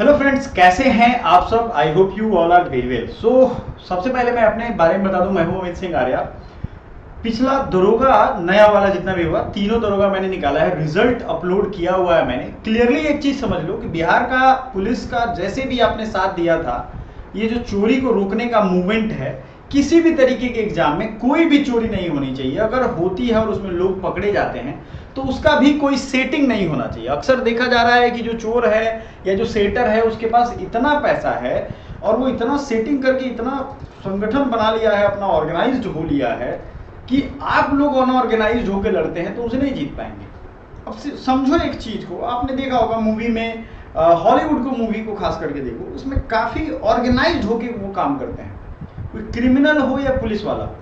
Hello friends, कैसे हैं आप सब। I hope you all are very well. सबसे पहले मैं अपने बारे में बता दूं, मैं हूं अमित सिंह आर्या। पिछला दरोगा नया वाला जितना भी हुआ, तीनों दरोगा मैंने निकाला है, रिजल्ट अपलोड किया हुआ है मैंने। क्लियरली एक चीज समझ लो कि बिहार का पुलिस का जैसे भी आपने साथ दिया था, ये जो चोरी को रोकने का मूवमेंट है, किसी भी तरीके के एग्जाम में कोई भी चोरी नहीं होनी चाहिए। अगर होती है और उसमें लोग पकड़े जाते हैं तो उसका भी कोई सेटिंग नहीं होना चाहिए। अक्सर देखा जा रहा है कि जो चोर है या जो सेटर है उसके पास इतना पैसा है और वो इतना सेटिंग करके इतना संगठन बना लिया है, अपना ऑर्गेनाइज्ड हो लिया है कि आप लोग अनऑर्गेनाइज्ड होकर लड़ते हैं तो उसे नहीं जीत पाएंगे। अब समझो एक चीज को, आपने देखा होगा मूवी में, हॉलीवुड को मूवी को खास करके देखो, उसमें काफी ऑर्गेनाइज्ड होकर वो काम करते हैं। कोई क्रिमिनल हो या पुलिस वाला हो,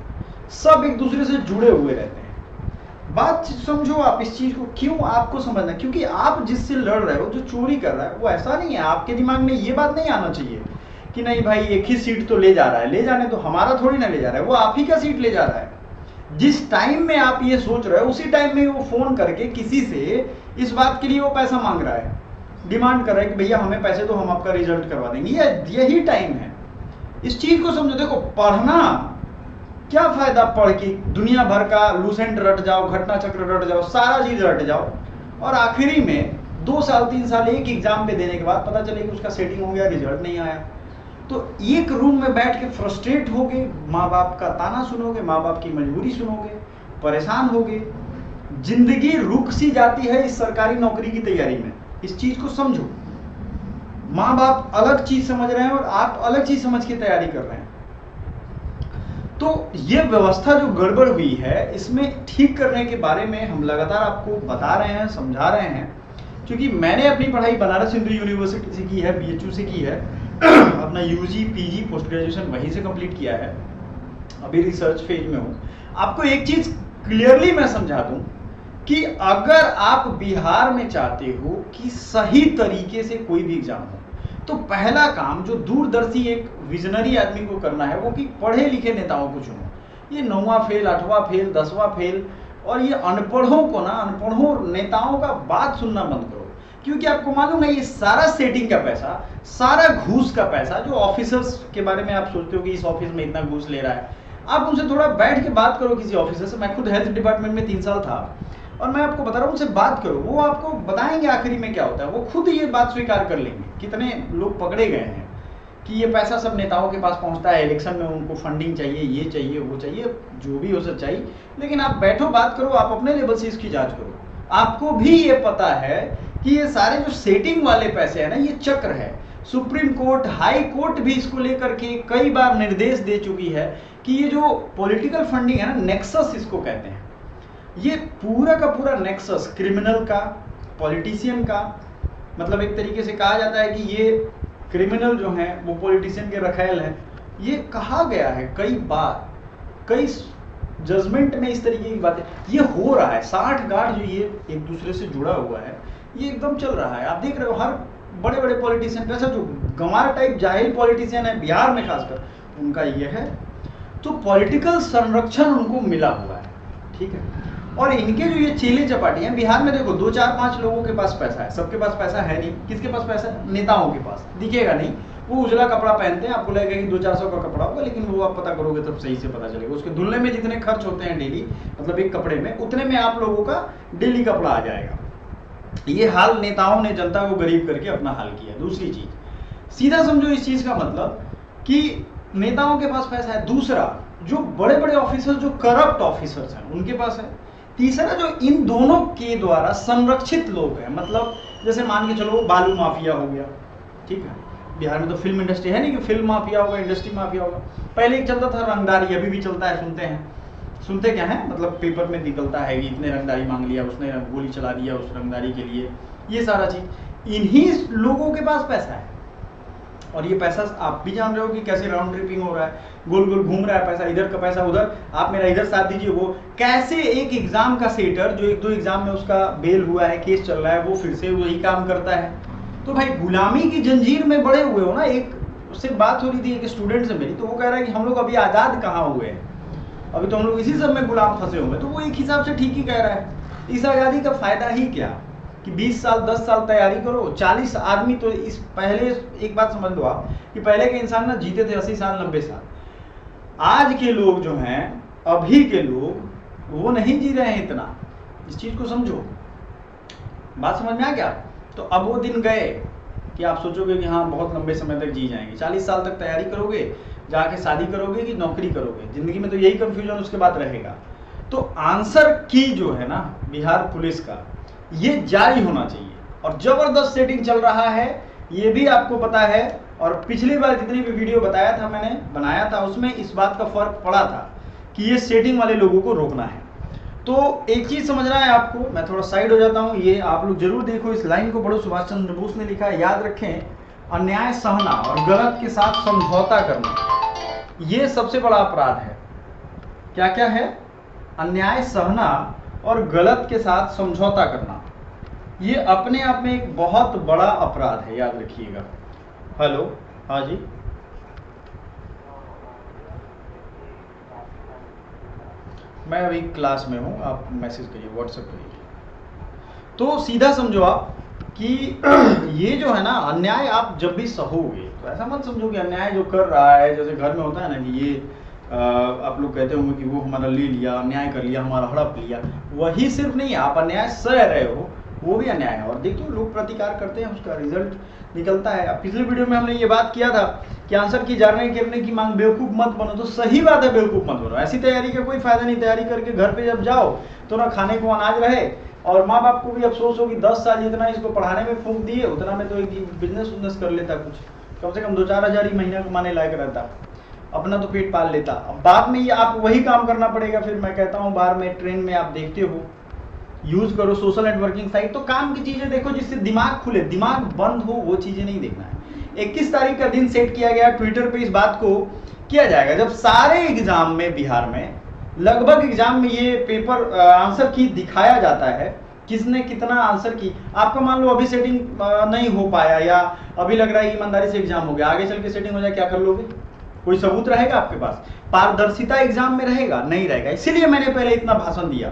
सब एक दूसरे से जुड़े हुए रहते हैं। बात समझो आप इस चीज को, क्यों आपको समझना, क्योंकि आप जिससे लड़ रहे हो, जो चोरी कर रहा है, वो ऐसा नहीं है। आपके दिमाग में ये बात नहीं आना चाहिए कि नहीं भाई एक ही सीट तो ले जा रहा है, ले जाने तो हमारा थोड़ी ना ले जा रहा है, वो आप ही का सीट ले जा रहा है। जिस टाइम में आप ये सोच रहे हो उसी टाइम में वो फोन करके किसी से इस बात के लिए वो पैसा मांग रहा है, डिमांड कर रहा है कि भैया हमें पैसे दो, हम आपका रिजल्ट करवा देंगे। यही टाइम है। इस चीज को समझो। देखो, पढ़ना क्या फायदा, पढ़ के दुनिया भर का लूसेंट रट जाओ, घटना चक्र रट जाओ, सारा चीज रट जाओ, और आखिरी में 2 साल 3 साल एक एग्जाम पे देने के बाद पता चले कि उसका सेटिंग हो गया, रिजल्ट नहीं आया, तो एक रूम में बैठ के फ्रस्ट्रेट होगे, माँ बाप का ताना सुनोगे, माँ बाप की मजबूरी सुनोगे, परेशान होगे। जिंदगी रुक सी जाती है इस सरकारी नौकरी की तैयारी में। इस चीज को समझो। माँ बाप अलग चीज समझ रहे हैं और आप अलग चीज समझ के तैयारी कर रहे हैं। तो ये व्यवस्था जो गड़बड़ हुई है, इसमें ठीक करने के बारे में हम लगातार आपको बता रहे हैं, समझा रहे हैं। क्योंकि मैंने अपनी पढ़ाई बनारस हिंदू यूनिवर्सिटी से की है, BHU से की है, अपना UG PG पोस्ट ग्रेजुएशन वहीं से कंप्लीट किया है, अभी रिसर्च फेज में हूँ। आपको एक चीज क्लियरली मैं समझा दूं कि अगर आप बिहार में चाहते हो कि सही तरीके से कोई भी एग्जाम हो, तो पहला काम जो दूरदर्शी एक विजनरी आदमी को करना है वो कि पढ़े लिखे नेताओं को चुनो। ये 9वां फेल, 8वां फेल, 10वां फेल और ये अनपढ़ों को ना, अनपढ़ों नेताओं का बात सुनना बंद करो। क्योंकि आपको मालूम है ये सारा सेटिंग का पैसा, सारा घूस का पैसा, जो ऑफिसर्स के बारे में आप सोचते हो कि इस ऑफिस में इतना घूस ले रहा है, आप उनसे थोड़ा बैठ के बात करो किसी ऑफिसर से। मैं खुद हेल्थ डिपार्टमेंट में 3 साल था और मैं आपको बता रहा हूँ, उनसे बात करो, वो आपको बताएंगे आखिरी में क्या होता है। वो खुद ये बात स्वीकार कर लेंगे। कितने लोग पकड़े गए हैं कि ये पैसा सब नेताओं के पास पहुंचता है, इलेक्शन में उनको फंडिंग चाहिए, ये चाहिए, वो चाहिए, जो भी हो सच्चाई। लेकिन आप बैठो, बात करो, आप अपने लेवल से इसकी जांच करो। आपको भी ये पता है कि ये सारे जो सेटिंग वाले पैसे है ना, ये चक्र है। सुप्रीम कोर्ट, हाई कोर्ट भी इसको लेकर के कई बार निर्देश दे चुकी है कि ये जो पॉलिटिकल फंडिंग है ना, नेक्सस इसको कहते हैं, ये पूरा का पूरा नेक्सस क्रिमिनल का, पॉलिटिशियन का, मतलब एक तरीके से कहा जाता है कि ये क्रिमिनल जो हैं वो पॉलिटिशियन के रखेल हैं। ये कहा गया है कई बार, कई जजमेंट में इस तरीके की बातें। ये हो रहा है, 60 गार्ड जो ये एक दूसरे से जुड़ा हुआ है, ये एकदम चल रहा है। आप देख रहे हो हर बड़े बड़े पॉलिटिशियन, वैसा जो गंवार टाइप जाहिल पॉलिटिशियन है बिहार में खासकर, उनका ये है। तो पॉलिटिकल संरक्षण उनको मिला हुआ है, ठीक है। और इनके जो ये चीले चपाटी हैं बिहार में, देखो 2 4 5 लोगों के पास पैसा है, सबके पास पैसा है नहीं। किसके पास पैसा है? नेताओं के पास। दिखेगा नहीं, वो उजला कपड़ा पहनते हैं, आपको लगेगा कि 200-400 का कपड़ा होगा, लेकिन वो आप पता करोगे तब सही से पता चलेगा। उसके धुलने में जितने खर्च होते हैं डेली, मतलब एक कपड़े में, उतने में आप लोगों का डेली कपड़ा आ जाएगा। ये हाल नेताओं ने जनता को गरीब करके अपना हाल किया। दूसरी चीज, सीधा समझो इस चीज का मतलब कि नेताओं के पास पैसा है। दूसरा, जो बड़े बड़े ऑफिसर, जो करप्ट ऑफिसर्स हैं, उनके पास है। तीसरा, जो इन दोनों के द्वारा संरक्षित लोग हैं, मतलब जैसे मान के चलो बालू माफिया हो गया, ठीक है। बिहार में तो फिल्म इंडस्ट्री है नहीं कि फिल्म माफिया होगा, इंडस्ट्री माफिया होगा। पहले एक चलता था रंगदारी, अभी भी चलता है, सुनते हैं। सुनते क्या है, मतलब पेपर में निकलता है कि इतने रंगदारी मांग लिया, उसने गोली चला दिया उस रंगदारी के लिए, ये सारा चीज। इन्हीं लोगों के पास पैसा है और ये पैसा आप भी जान रहे हो कि कैसे राउंड ट्रिपिंग हो रहा है, गोल गोल घूम रहा है पैसा, इधर का पैसा उधर। आप मेरा इधर साथ दीजिए, वो कैसे एक एग्जाम का सेटर जो 1-2 एग्जाम में उसका बेल हुआ है, केस चल रहा है, वो फिर से वही काम करता है। तो भाई गुलामी की जंजीर में बड़े हुए हो ना। एक उससे बात हो रही थी एक स्टूडेंट से मेरी, तो वो कह रहा है कि हम लोग अभी आजाद कहाँ हुए हैं, अभी तो हम लोग इसी सब में गुलाम फंसे हुए। तो वो एक हिसाब से ठीक ही कह रहा है। इस आजादी का फायदा ही क्या कि 20 साल 10 साल तैयारी करो। 40 आदमी तो इस पहले, एक बात समझ लो आप कि पहले के इंसान ना जीते थे 80 साल 90 साल। आज के लोग जो हैं, अभी के लोग, वो नहीं जी रहे हैं इतना। इस चीज को समझो, बात समझ में आ गया? तो अब वो दिन गए कि आप सोचोगे कि हाँ बहुत लंबे समय तक जी जाएंगे। 40 साल तक तैयारी करोगे, जाके शादी करोगे कि नौकरी करोगे, जिंदगी में तो यही कंफ्यूजन उसके बाद रहेगा। तो आंसर की जो है ना बिहार पुलिस का, ये जारी होना चाहिए। और जबरदस्त सेटिंग चल रहा है, ये भी आपको पता है। और पिछली बार जितनी भी वीडियो बताया था, मैंने बनाया था, उसमें इस बात का फर्क पड़ा था कि ये सेटिंग वाले लोगों को रोकना है। तो एक चीज समझना है आपको, मैं थोड़ा साइड हो जाता हूं, ये आप लोग जरूर देखो, इस लाइन को पढ़ो। सुभाष चंद्र बोस ने लिखा है, याद रखें, अन्याय सहना और गलत के साथ समझौता करना, ये सबसे बड़ा अपराध है। क्या क्या है? अन्याय सहना और गलत के साथ समझौता करना, ये अपने आप में एक बहुत बड़ा अपराध है, याद रखिएगा। हेलो, हाँ जी, मैं अभी क्लास में हूँ, आप मैसेज करिए, व्हाट्सएप करिए। तो सीधा समझो आप कि ये जो है ना अन्याय, आप जब भी सहोगे तो ऐसा मत समझो कि अन्याय जो कर रहा है, जैसे घर में होता है ना कि ये आप लोग कहते होंगे कि वो हमारा ले लिया, अन्याय कर लिया, हमारा हड़प लिया, वही सिर्फ नहीं, आप अन्याय सह रहे हो, वो भी अन्याय है। और देखिए लोग प्रतिकार करते हैं, उसका रिजल्ट निकलता है। अब पिछले वीडियो में हमने ये बात किया था कि आंसर की जानने करने की मांग, बेवकूफ मत बनो। तो सही बात है, बेवकूफ मत बनो। ऐसी तैयारी का कोई फायदा नहीं। तैयारी करके घर पे जब जाओ तो ना खाने को अनाज रहे, और माँ बाप को भी अफसोस हो कि 10 साल जितना इसको पढ़ाने में फूंक दिए, उतना में तो एक बिजनेस कर लेता, कुछ कम से कम 2-4 हजार ही महीना कमाने लायक रहता, अपना तो पेट पाल लेता। अब बाद में ये आप वही काम करना पड़ेगा। फिर मैं कहता हूँ बाहर में ट्रेन में आप देखते हो, यूज करो सोशल नेटवर्किंग साइट, तो काम की चीजें देखो जिससे दिमाग खुले, दिमाग बंद हो वो चीजें नहीं देखना है। 21 तारीख का दिन सेट किया गया, ट्विटर पे इस बात को किया जाएगा जब सारे एग्जाम में, बिहार में लगभग एग्जाम में ये पेपर आंसर की दिखाया जाता है, किसने कितना आंसर की। आपका मान लो अभी सेटिंग नहीं हो पाया, या अभी लग रहा है ईमानदारी से एग्जाम हो गया, आगे चल के सेटिंग हो जाए, क्या कर लोगे? कोई सबूत रहेगा आपके पास? पारदर्शिता एग्जाम में रहेगा? नहीं रहेगा। इसीलिए मैंने पहले इतना भाषण दिया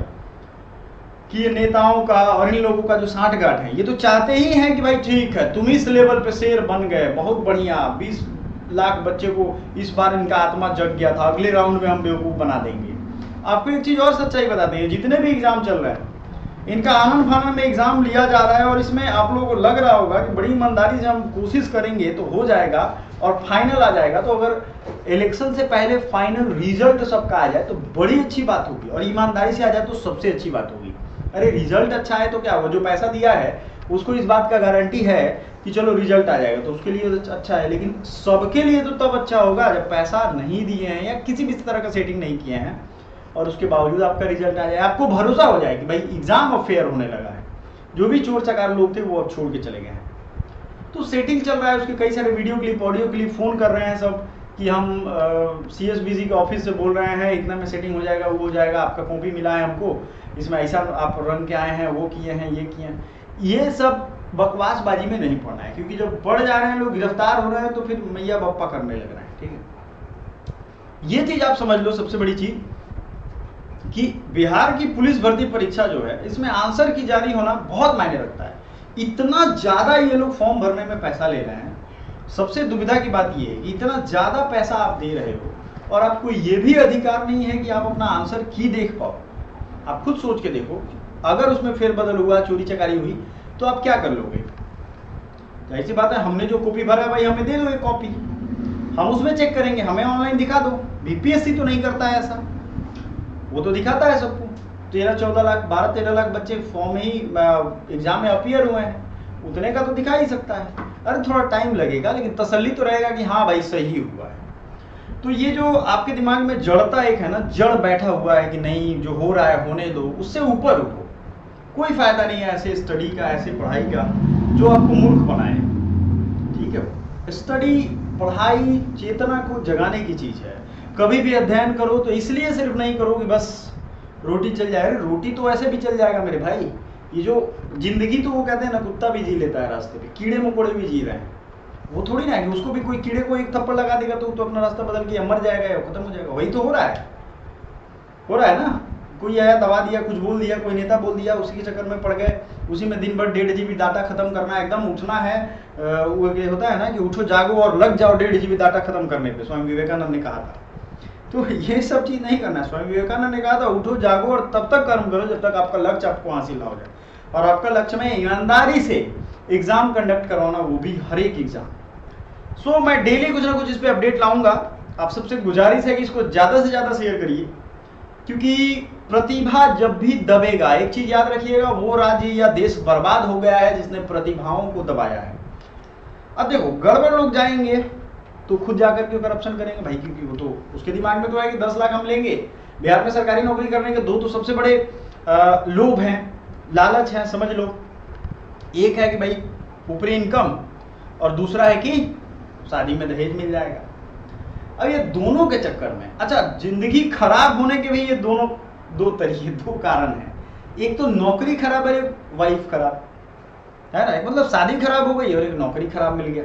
कि ये नेताओं का और इन लोगों का जो सांठगांठ है, ये तो चाहते ही हैं कि भाई ठीक है, तुम इस लेवल पे शेर बन गए, बहुत बढ़िया, 20 लाख बच्चे को इस बार इनका आत्मा जग गया था, अगले राउंड में हम बेवकूफ बना देंगे। आपको एक चीज और सच्चाई बताते हैं, जितने भी एग्जाम चल रहे हैं, इनका आनंद फानंद में एग्जाम लिया जा रहा है, और इसमें आप लोगों को लग रहा होगा कि बड़ी ईमानदारी से हम कोशिश करेंगे तो हो जाएगा और फाइनल आ जाएगा। तो अगर इलेक्शन से पहले फाइनल रिजल्ट सबका आ जाए तो बड़ी अच्छी बात होगी, और ईमानदारी से आ जाए तो सबसे अच्छी बात होगी। अरे रिजल्ट अच्छा है तो क्या, वो जो पैसा दिया है उसको इस बात का गारंटी है कि चलो रिजल्ट आ जाएगा, तो उसके लिए तो अच्छा है। लेकिन सबके लिए तो तब अच्छा होगा जब पैसा नहीं दिए हैं या किसी भी तरह का सेटिंग नहीं किए हैं, और उसके बावजूद आपका रिजल्ट आ जाए, आपको भरोसा हो जाए कि भाई एग्जाम अब फेयर होने लगा है। जो भी चोर चकार लोग थे वो अब छोड़ के चले गए हैं। तो सेटिंग चल रहा है, उसके कई सारे video clip, audio clip, phone कर रहे हैं सब कि हम सीएसबीसी के ऑफिस से बोल रहे हैं, इतना में सेटिंग हो जाएगा, वो हो जाएगा, आपका कॉपी मिला है हमको, इसमें ऐसा आप रन के आए हैं, वो किए हैं, ये किए हैं। ये सब बकवासबाजी में नहीं पड़ना है, क्योंकि जब बढ़ जा रहे हैं लोग, गिरफ्तार हो रहे हैं, तो फिर मैया बप्पा करने लग रहे हैं। ठीक है, ये चीज आप समझ लो। सबसे बड़ी चीज कि बिहार की पुलिस भर्ती परीक्षा जो है, इसमें आंसर की जारी होना बहुत मायने रखता है। इतना ज्यादा ये लोग फॉर्म भरने में पैसा ले रहे हैं। सबसे दुविधा की बात ये है कि इतना ज्यादा पैसा आप दे रहे हो और आपको ये भी अधिकार नहीं है कि आप अपना आंसर की देख पाओ। आप खुद सोच के देखो, अगर उसमें फेरबदल हुआ, चोरी चकारी हुई, तो आप क्या कर लोगे? जाहिर सी बात है, हमने जो कॉपी भरा है भाई हमें दे दो एक कॉपी, हम उसमें चेक करेंगे, हमें ऑनलाइन दिखा दो। बीपीएससी तो नहीं करता है ऐसा, वो तो दिखाता है सबको। 13-14 लाख, 12-13 लाख बच्चे फॉर्म ही एग्जाम में अपीयर हुए हैं, उतने का तो दिखा ही सकता है। अरे थोड़ा टाइम लगेगा, लेकिन तसल्ली तो रहेगा कि हाँ भाई सही हुआ है। तो ये जो आपके दिमाग में जड़ता एक है ना, जड़ बैठा हुआ है कि नहीं जो हो रहा है होने दो, उससे ऊपर उठो। कोई फायदा नहीं है ऐसे स्टडी का, ऐसे पढ़ाई का जो आपको मूर्ख बनाए। ठीक है, स्टडी, पढ़ाई चेतना को जगाने की चीज है। कभी भी अध्ययन करो तो इसलिए सिर्फ नहीं करो कि बस रोटी चल जाए। रोटी तो ऐसे भी चल जाएगा मेरे भाई। ये जो जिंदगी, तो वो कहते हैं ना, कुत्ता भी जी लेता है रास्ते पे, कीड़े मकोड़े भी जी रहे हैं। वो थोड़ी ना है उसको भी कोई कीड़े को एक थप्पड़ लगा देगा तो अपना रास्ता बदल के मर जाएगा या खत्म हो जाएगा। वही तो हो रहा है ना। कोई आया, दबा दिया, कुछ बोल दिया, कोई नेता बोल दिया, उसी के चक्कर में पड़ गए, उसी में दिन भर 1.5 GB डाटा खत्म करना, एकदम उठना है, वो ये होता है ना कि उठो जागो और लग जाओ 1.5 GB डाटा खत्म करने पे, स्वामी विवेकानंद ने कहा था। तो ये सब चीज नहीं करना है। स्वामी विवेकानंद ने कहा था उठो जागो और तब तक कर्म करो जब तक आपका लक्ष्य आपको हासिल ना हो जाए, और आपका लक्ष्य में ईमानदारी से एग्जाम कंडक्ट करवाना, वो भी हर एक एग्जाम। सो मैं डेली कुछ ना कुछ इस पे अपडेट लाऊंगा। आप सबसे गुजारिश है कि इसको ज्यादा से ज्यादा शेयर करिए, क्योंकि प्रतिभा जब भी दबेगा, एक चीज याद रखिएगा, वो राज्य या देश बर्बाद हो गया है जिसने प्रतिभाओं को दबाया है। अब देखो गड़बड़ लोग जाएंगे तो खुद जाकर के करप्शन करेंगे भाई, क्योंकि वो तो उसके दिमाग में तो है कि 10 लाख हम लेंगे। बिहार में सरकारी नौकरी करने के दो तो सबसे बड़े लोभ हैं, लालच है, समझ लो। एक है कि भाई ऊपरी इनकम, और दूसरा है कि शादी में दहेज मिल जाएगा। अब ये दोनों के चक्कर में, अच्छा जिंदगी खराब होने के भी ये दोनों दो तरीके, दो कारण हैं। एक तो नौकरी खराब है, वाइफ खराब है ना, एक मतलब शादी खराब हो गई और एक नौकरी खराब मिल गया।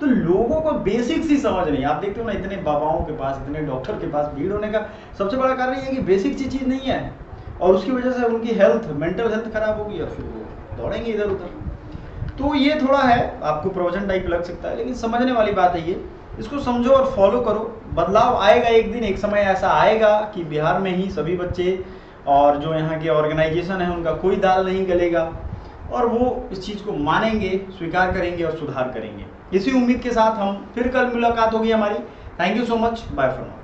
तो लोगों को बेसिक्स ही समझ नहीं। आप देखते हो ना, इतने बाबाओं के पास, इतने डॉक्टर के पास भीड़ होने का सबसे बड़ा कारण ये है कि बेसिक चीज नहीं है, और उसकी वजह से उनकी हेल्थ, मेंटल हेल्थ खराब होगी और फिर वो दौड़ेंगे इधर उधर। तो ये थोड़ा है, आपको प्रवचन टाइप लग सकता है, लेकिन समझने वाली बात है ये। इसको समझो और फॉलो करो। बदलाव आएगा एक दिन, एक समय ऐसा आएगा कि बिहार में ही सभी बच्चे और जो यहाँ के ऑर्गेनाइजेशन है उनका कोई दाल नहीं गलेगा, और वो इस चीज़ को मानेंगे, स्वीकार करेंगे और सुधार करेंगे। इसी उम्मीद के साथ हम फिर कल मुलाकात होगी हमारी। Thank you so much, bye for now.